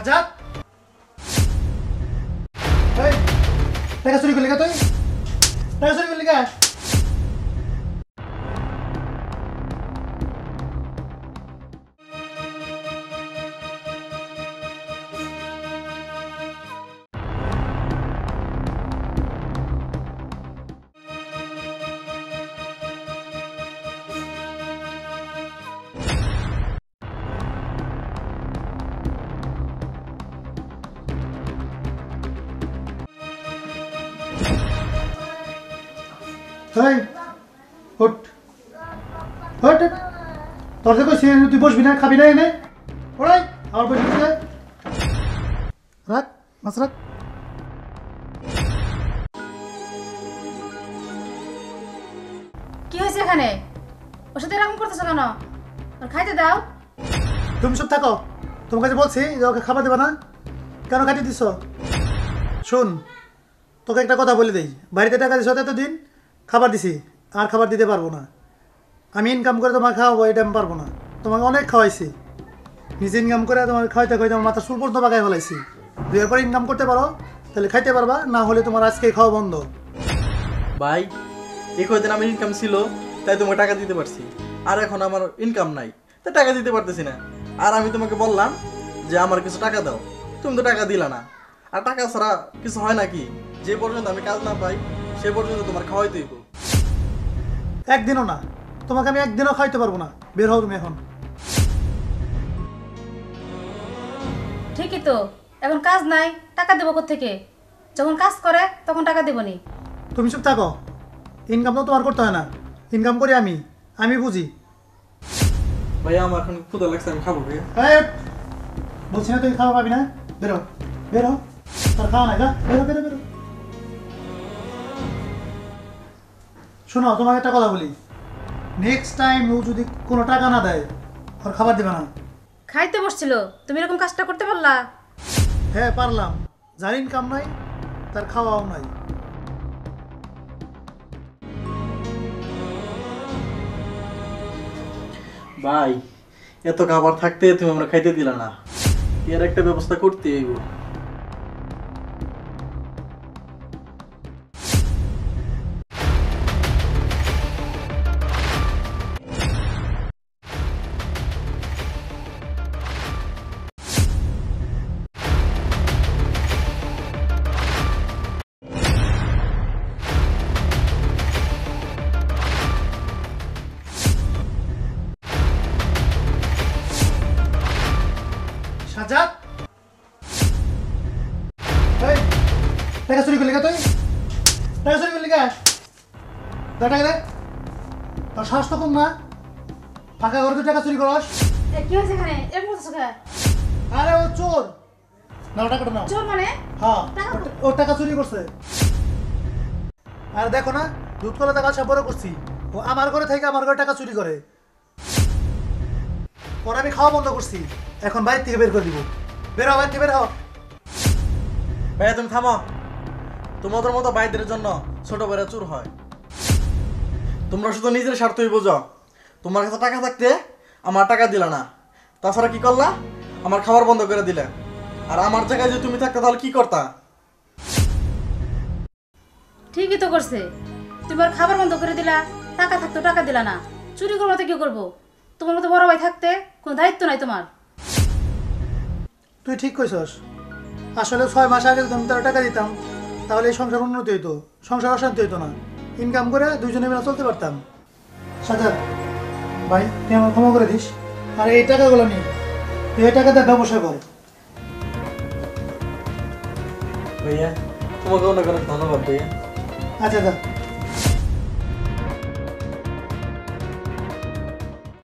সাজাদ এই টাকা চুরি করলি তুই টাকা চুরি করলি এই ওঠ ওঠ তোর যে কইছি তুই বসবি না খাবি না এনে ওরাই আর বসবি না রাখ মাছ রাখ কি হয়েছে এখানে ওর সাথে এরকম করতেছো কেন আর খাইতে দাও তুমি সব থাকো তোমার কাছে বলছি যে ওকে খাবার দেবা না কেন খাইতে দিছ শোন তোকে একটা কথা বলে দেই বাড়িতে টাকা দিছ এতদিন খাবার দিছি আর খাবার দিতে পারবো না আমি ইনকাম করে তোমাকে খাওয়াবো এটা আমি পারবো না তোমাকে অনেক খাওয়াইছি নিজে ইনকাম করে তোমার খাইতে খাইতে আমার মাথার চুল পর্যন্ত পাকাই ফেলাইছি দুই পরে ইনকাম করতে পারো তাহলে খাইতে পারবা না হলে তোমার আজকে খাওয়া বন্ধ ভাই এই কয়দিন আমার ইনকাম ছিল তাই তোমাকে টাকা দিতে পারছি আর এখন আমার ইনকাম নাই তাই টাকা দিতে পারতেছি না আর আমি তোমাকে বললাম যে আমার কিছু টাকা দাও তুমি তো টাকা দিলা না আর টাকা ছাড়া কিছু হয় নাকি যে পর্যন্ত আমি কাজ না পাই সে পর্যন্ত তোমার খাওয়াই দিব একদিনও না তোমাকে আমি একদিনও খাইতে পারবো না বের হও তুমি এখন ঠিকই তো এখন কাজ নাই টাকা দেবো কোত্থেকে যখন কাজ করে তখন টাকা দেবনি তুমি চুপ থাকো ইনকাম তো তোমার করতে হয় না ইনকাম করি আমি বুঝি ভাইয়া আমার এখন ক্ষুধা লাগছে আমি খাবো ভাইয়া বলছি না তুই খাওয়া পাবি না বেরো বেরো তোর খাওয়া নাই বেরো বেরো বেরো শোনো তোমাকে একটা কথা বলি নেক্সট টাইম ও যদি কোনো টাকা না দেয় ওর খাবার দেবে না খাইতে বসছিল তুমি এরকম কাজটা করতে পারলা হ্যাঁ পারলাম যার ইনকাম নাই তার খাওয়াও নাই ভাই এত খাবার থাকতে তুমি আমরা খাইতে দিলা না এর একটা ব্যবস্থা করতে হইব সাজাদ এই টাকা চুরি করলি তুই টাকা চুরি করলি টাকা দে তোর সাহস তো কম না ফাঁকা ঘরে তুই টাকা চুরি করস কি হয়েছে এখানে এরকম করতেছো কে আরে ও চোর নাও টাকাটা নাও চোর মানে হ্যাঁ ও টাকা চুরি করছে আর দেখো না দুধ কলা টাকা সব বড় করছি ও আমার ঘরে থেকে আমার ঘরে টাকা চুরি করে পরে আমি খাওয়া বন্ধ করছি এখন বাইরে থেকে বের করে দিব বের হও বাইরে থেকে বের হও ভাইয়া তুমি থামো তোমাদের মতো ভাইদের জন্য ছোট ভাইরা চুর হয় তোমরা শুধু নিজের স্বার্থই বোঝো তোমার কাছে টাকা থাকতে আমার টাকা দিলা না তাছাড়া কি করলা আমার খাবার বন্ধ করে দিলে আর আমার জায়গায় যদি তুমি থাকতে তাহলে কি করতা ঠিকই তো করছে তোমার খাবার বন্ধ করে দিলা টাকা থাকতো টাকা দিলা না চুরি করবো তো কি করবো তোমার মতো বড় ভাই থাকতে কোনো দায়িত্ব নাই তোমার তুই ঠিক কইছস আসলে 6 মাস আগে যদি আমি তার টাকা দিতাম তাহলে এই সংসার উন্নতি হইতো সংসার অশান্তি হইতো না ইনকাম করে দুইজনে মিলে চলতে পারতাম সাজাদ ভাই তুই আমার ক্ষমা করে দিস আর এই টাকাগুলো নিয়ে তুই এই টাকা দিয়ে ব্যবসা কর ভাইয়া তোমাকে অনেক অনেক ধন্যবাদ ভাইয়া আচ্ছা